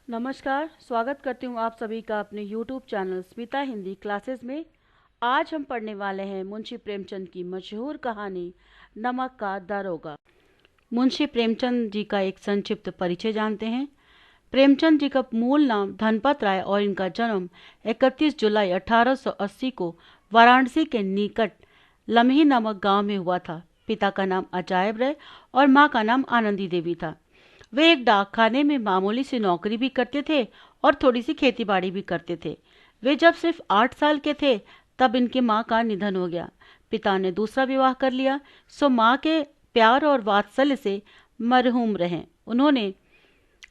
नमस्कार, स्वागत करती हूँ आप सभी का अपने YouTube channel Smita Hindi classes में। आज हम पढ़ने वाले हैं मुंशी प्रेमचंद की मशहूर कहानी नमक का दारोगा। मुंशी प्रेमचंद जी का एक संक्षिप्त परिचय जानते हैं। प्रेमचंद जी का मूल नाम धनपत राय और इनका जन्म 31 जुलाई 1880 को वाराणसी के निकट लम्ही नामक गांव में हुआ था। पिता का नाम अजायब राय और माँ का नाम आनंदी देवी था। वे एक डाकखाने में मामूली सी नौकरी भी करते थे और थोड़ी सी खेतीबाड़ी भी करते थे। वे जब सिर्फ 8 साल के थे तब इनकी माँ का निधन हो गया। पिता ने दूसरा विवाह कर लिया, सो माँ के प्यार और वात्सल्य से मरहूम रहे। उन्होंने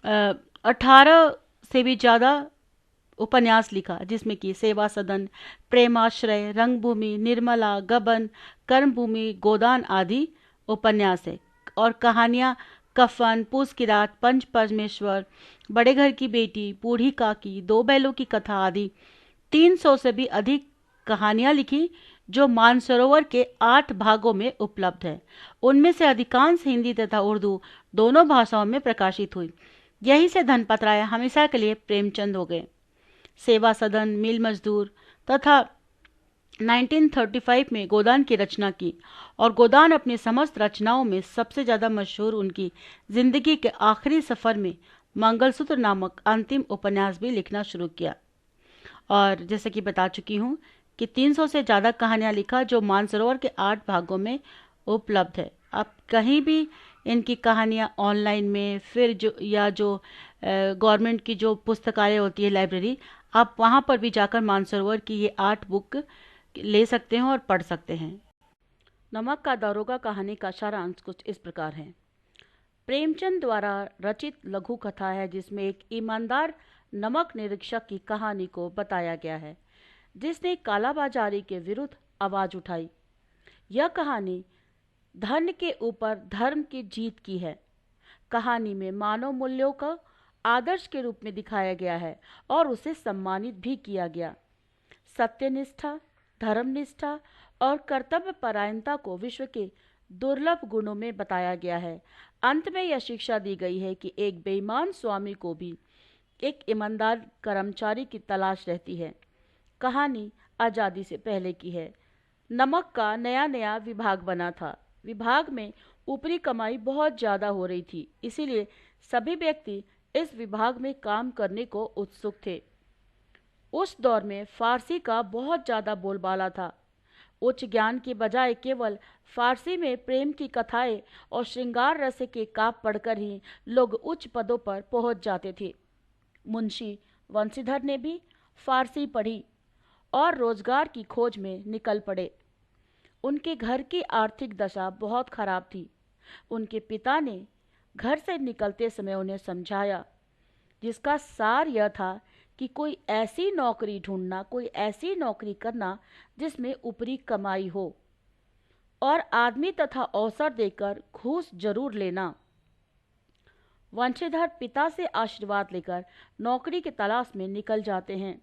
18 से भी ज़्यादा उपन्यास लिखा, जिसमें कि सेवा सदन, प्रेमाश्रय, रंगभूमि, निर्मला, गबन, कर्मभूमि, गोदान आदि उपन्यास है। और कहानियां कफन, पूस की रात, पंच परमेश्वर, बड़े घर की बेटी, बूढ़ी काकी, दो बैलों की कथा आदि 300 से भी अधिक कहानियां लिखी, जो मानसरोवर के 8 भागों में उपलब्ध है। उनमें से अधिकांश हिंदी तथा उर्दू दोनों भाषाओं में प्रकाशित हुई। यही से धनपत राय हमेशा के लिए प्रेमचंद हो गए। सेवा सदन, मिल मजदूर तथा 1935 में गोदान की रचना की, और गोदान अपनी समस्त रचनाओं में सबसे ज़्यादा मशहूर उनकी जिंदगी के आखिरी सफ़र में मंगलसूत्र नामक अंतिम उपन्यास भी लिखना शुरू किया। और जैसे कि बता चुकी हूँ कि 300 से ज़्यादा कहानियाँ लिखा, जो मानसरोवर के 8 भागों में उपलब्ध है। आप कहीं भी इनकी कहानियाँ ऑनलाइन में फिर जो गवर्नमेंट की जो पुस्तकालय होती है, लाइब्रेरी, आप वहाँ पर भी जाकर मानसरोवर की ये 8 बुक ले सकते हैं और पढ़ सकते हैं। नमक का दारोगा कहानी का सारांश कुछ इस प्रकार है। प्रेमचंद द्वारा रचित लघु कथा है, जिसमें एक ईमानदार नमक निरीक्षक की कहानी को बताया गया है, जिसने कालाबाजारी के विरुद्ध आवाज उठाई। यह कहानी धन के ऊपर धर्म की जीत की है। कहानी में मानव मूल्यों का आदर्श के रूप में दिखाया गया है और उसे सम्मानित भी किया गया। सत्यनिष्ठा, धर्मनिष्ठा और कर्तव्य परायणता को विश्व के दुर्लभ गुणों में बताया गया है। अंत में यह शिक्षा दी गई है कि एक बेईमान स्वामी को भी एक ईमानदार कर्मचारी की तलाश रहती है। कहानी आज़ादी से पहले की है। नमक का नया नया विभाग बना था। विभाग में ऊपरी कमाई बहुत ज़्यादा हो रही थी, इसीलिए सभी व्यक्ति इस विभाग में काम करने को उत्सुक थे। उस दौर में फारसी का बहुत ज़्यादा बोलबाला था। उच्च ज्ञान की बजाय केवल फारसी में प्रेम की कथाएं और श्रृंगार रस के काव्य पढ़कर ही लोग उच्च पदों पर पहुंच जाते थे। मुंशी वंशीधर ने भी फारसी पढ़ी और रोजगार की खोज में निकल पड़े। उनके घर की आर्थिक दशा बहुत खराब थी। उनके पिता ने घर से निकलते समय उन्हें समझाया, जिसका सार यह था कि कोई ऐसी नौकरी ढूंढना, कोई ऐसी नौकरी करना जिसमें ऊपरी कमाई हो, और आदमी तथा अवसर देकर घूस जरूर लेना। वंशीधर पिता से आशीर्वाद लेकर नौकरी की तलाश में निकल जाते हैं।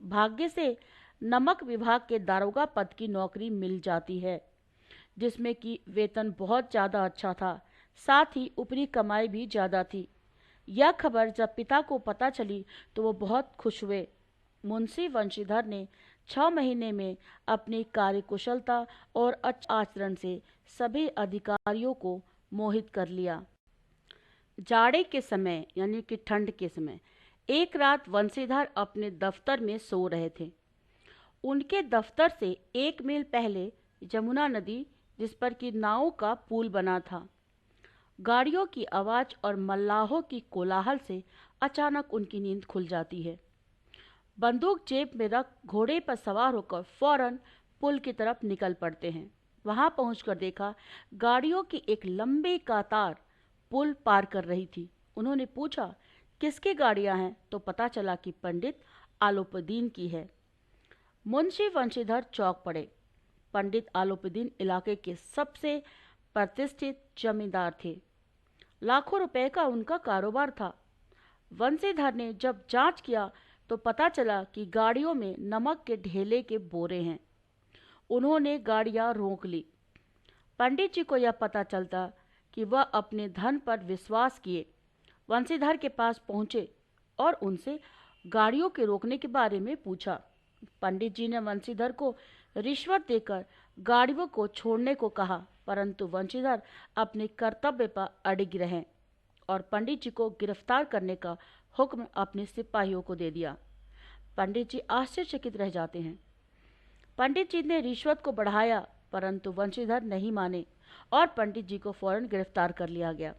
भाग्य से नमक विभाग के दारोगा पद की नौकरी मिल जाती है, जिसमें कि वेतन बहुत ज़्यादा अच्छा था, साथ ही ऊपरी कमाई भी ज़्यादा थी। यह खबर जब पिता को पता चली तो वो बहुत खुश हुए। मुंशी वंशीधर ने 6 महीने में अपनी कार्यकुशलता और अच्छे आचरण से सभी अधिकारियों को मोहित कर लिया। जाड़े के समय यानी कि ठंड के समय एक रात वंशीधर अपने दफ्तर में सो रहे थे। उनके दफ्तर से 1 मील पहले जमुना नदी, जिस पर कि नाव का पुल बना था। गाड़ियों की आवाज़ और मल्लाहों की कोलाहल से अचानक उनकी नींद खुल जाती है। बंदूक जेब में रख घोड़े पर सवार होकर फौरन पुल की तरफ निकल पड़ते हैं। वहां पहुंचकर देखा गाड़ियों की एक लंबी कतार पुल पार कर रही थी। उन्होंने पूछा, किसकी गाड़ियां हैं? तो पता चला कि पंडित आलोपुद्दीन की है। मुंशी वंशीधर चौंक पड़े। पंडित आलोपुद्दीन इलाके के सबसे प्रतिष्ठित जमींदार थे। लाखों रुपए का उनका कारोबार था। वंशीधर ने जब जांच किया तो पता चला कि गाड़ियों में नमक के ढेले के बोरे हैं। उन्होंने गाड़ियां रोक ली। पंडित जी को यह पता चलता कि वह अपने धन पर विश्वास किए वंशीधर के पास पहुंचे और उनसे गाड़ियों के रोकने के बारे में पूछा। पंडित जी ने वंशीधर को रिश्वत देकर गाड़ियों को छोड़ने को कहा, परंतु वंशीधर अपने कर्तव्य पर अडिग रहे और पंडित जी को गिरफ्तार करने का हुक्म अपने सिपाहियों को दे दिया। पंडित जी आश्चर्यचकित रह जाते हैं। पंडित जी ने रिश्वत को बढ़ाया, परंतु वंशीधर नहीं माने और पंडित जी को फौरन गिरफ्तार कर लिया गया।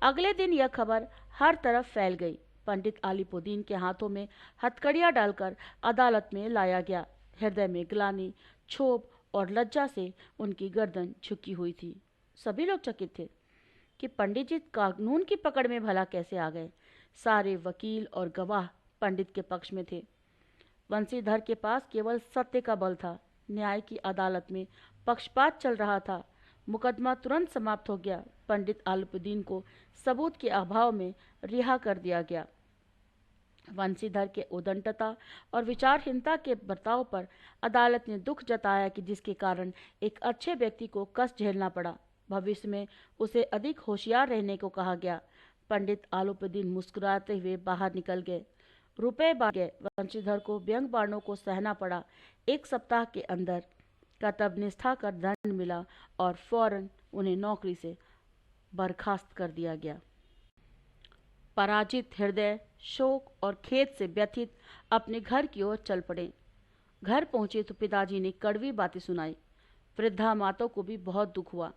अगले दिन यह खबर हर तरफ फैल गई। पंडित आलिपुदीन के हाथों में हथकड़ियां डालकर अदालत में लाया गया। हृदय में ग्लानि, क्षोभ और लज्जा से उनकी गर्दन झुकी हुई थी। सभी लोग चकित थे कि पंडित जी कानून की पकड़ में भला कैसे आ गए। सारे वकील और गवाह पंडित के पक्ष में थे। वंशीधर के पास केवल सत्य का बल था। न्याय की अदालत में पक्षपात चल रहा था। मुकदमा तुरंत समाप्त हो गया। पंडित आलिपुदीन को सबूत के अभाव में रिहा कर दिया गया। वंशीधर के उद्दंडता और विचारहीनता के बर्ताव पर अदालत ने दुख जताया कि जिसके कारण एक अच्छे व्यक्ति को कष्ट झेलना पड़ा। भविष्य में उसे अधिक होशियार रहने को कहा गया। पंडित आलिपुदीन मुस्कुराते हुए बाहर निकल गए। रुपए बांट गए। वंशीधर को व्यंग बाणों को सहना पड़ा। 1 सप्ताह के अंदर कर्तव्यनिष्ठा का दंड मिला और फौरन उन्हें नौकरी से बर्खास्त कर दिया गया। पराजित हृदय शोक और खेद से व्यथित अपने घर की ओर चल पड़े। घर पहुंचे तो पिताजी ने कड़वी बातें सुनाई। वृद्धा माता को भी बहुत दुख हुआ।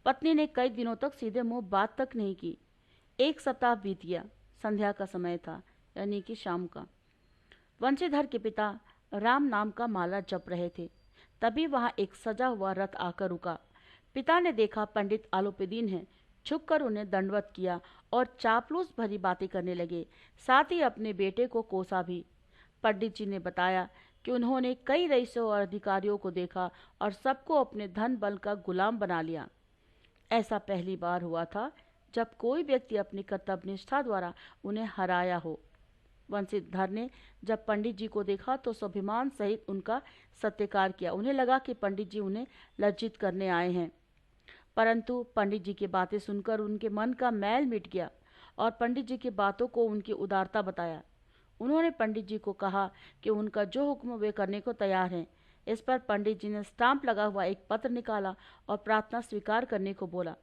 पत्नी ने कई दिनों तक सीधे मुंह बात तक नहीं की। 1 सप्ताह बीत गया। संध्या का समय था, यानी कि शाम का। वंशीधर के पिता राम नाम का माला जप रहे थे। तभी वहां एक सजा हुआ रथ आकर रुका। पिता ने देखा पंडित आलिपुदीन हैं। झुककर उन्हें दंडवत किया और चापलूस भरी बातें करने लगे। साथ ही अपने बेटे को कोसा भी। पंडित जी ने बताया कि उन्होंने कई रईसों और अधिकारियों को देखा और सबको अपने धन बल का गुलाम बना लिया। ऐसा पहली बार हुआ था जब कोई व्यक्ति अपनी कर्तव्यनिष्ठा द्वारा उन्हें हराया हो। वंशीधर ने जब पंडित जी को देखा तो स्वाभिमान सहित उनका सत्कार किया। उन्हें लगा कि पंडित जी उन्हें लज्जित करने आए हैं, परंतु पंडित जी की बातें सुनकर उनके मन का मैल मिट गया और पंडित जी की बातों को उनकी उदारता बताया। उन्होंने पंडित जी को कहा कि उनका जो हुक्म वे करने को तैयार हैं। इस पर पंडित जी ने स्टाम्प लगा हुआ एक पत्र निकाला और प्रार्थना स्वीकार करने को बोला।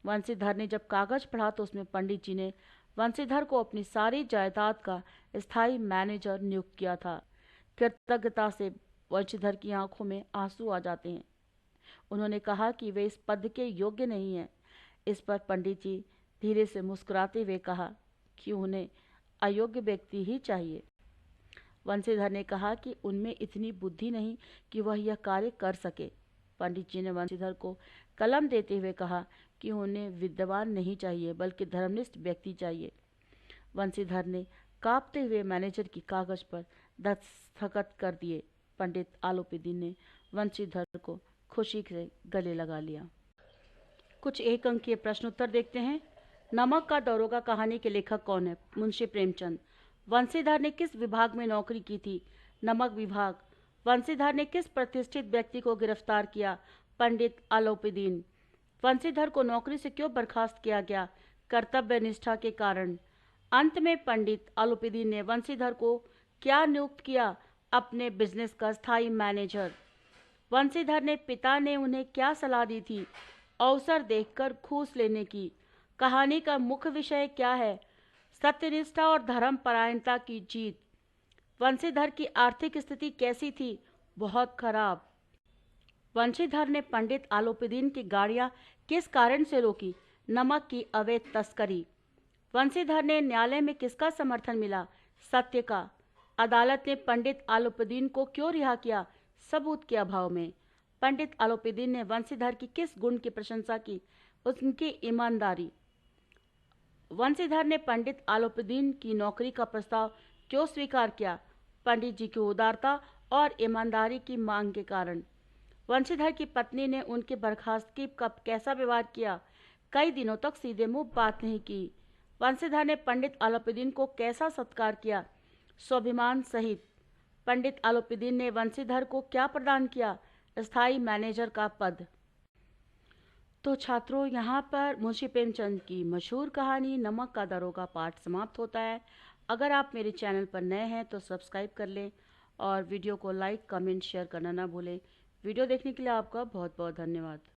वंशीधर ने जब कागज पढ़ा तो उसमें पंडित जी ने वंशीधर को अपनी सारी जायदाद का स्थायी मैनेजर नियुक्त किया था। कृतज्ञता से वंशीधर की आंखों में आंसू आ जाते हैं। उन्होंने कहा कि वे इस पद के योग्य नहीं हैं। इस पर पंडित जी धीरे से मुस्कुराते हुए कहा कि उन्हें अयोग्य व्यक्ति ही चाहिए। वंशीधर ने कहा कि उनमें इतनी बुद्धि नहीं कि वह यह कार्य कर सके। पंडित जी ने वंशीधर को कलम देते हुए कहा कि उन्हें विद्वान नहीं चाहिए बल्कि धर्मनिष्ठ व्यक्ति चाहिए। वंशीधर ने कांपते हुए मैनेजर की कागज पर दस्तखत कर दिए। पंडित आलिपुदीन ने वंशीधर को खुशी से गले लगा लिया। कुछ एक अंकीय प्रश्नोत्तर देखते हैं। नमक का दरोगा कहानी के लेखक कौन है? मुंशी प्रेमचंद। वंशीधर ने किस विभाग में नौकरी की थी? नमक विभाग। वंशीधर ने किस प्रतिष्ठित व्यक्ति को गिरफ्तार किया? पंडित आलिपुदीन। वंशीधर को नौकरी से क्यों बर्खास्त किया गया? कर्तव्य निष्ठा के कारण। अंत में पंडित आलिपुदीन ने वंशीधर को क्या नियुक्त किया? अपने बिजनेस का स्थायी मैनेजर। वंशीधर ने पिता ने उन्हें क्या सलाह दी थी? अवसर देखकर घूस लेने की। कहानी का मुख्य विषय क्या है? सत्यनिष्ठा और धर्मपरायणता की जीत। वंशीधर की आर्थिक स्थिति कैसी थी? बहुत खराब। वंशीधर ने पंडित आलिपुदीन की गाड़ियां किस कारण से रोकी? नमक की अवैध तस्करी। वंशीधर ने न्यायालय में किसका समर्थन मिला? सत्य का। अदालत ने पंडित आलिपुदीन को क्यों रिहा किया? सबूत के अभाव में। पंडित आलिपुदीन ने वंशीधर की किस गुण की प्रशंसा की? उनकी ईमानदारी। वंशीधर ने पंडित आलिपुदीन की नौकरी का प्रस्ताव क्यों स्वीकार किया? पंडित जी की उदारता और ईमानदारी की मांग के कारण। वंशीधर की पत्नी ने उनकी बर्खास्तगी का कैसा व्यवहार किया? कई दिनों तक सीधे मुंह बात नहीं की। वंशीधर ने पंडित आलिपुदीन को कैसा सत्कार किया? स्वाभिमान सहित। पंडित आलिपुदीन ने वंशीधर को क्या प्रदान किया? स्थायी मैनेजर का पद। तो छात्रों, यहाँ पर मुंशी प्रेमचंद की मशहूर कहानी नमक का दरोगा पाठ समाप्त होता है। अगर आप मेरे चैनल पर नए हैं तो सब्सक्राइब कर लें और वीडियो को लाइक, कमेंट, शेयर करना ना भूलें। वीडियो देखने के लिए आपका बहुत बहुत धन्यवाद।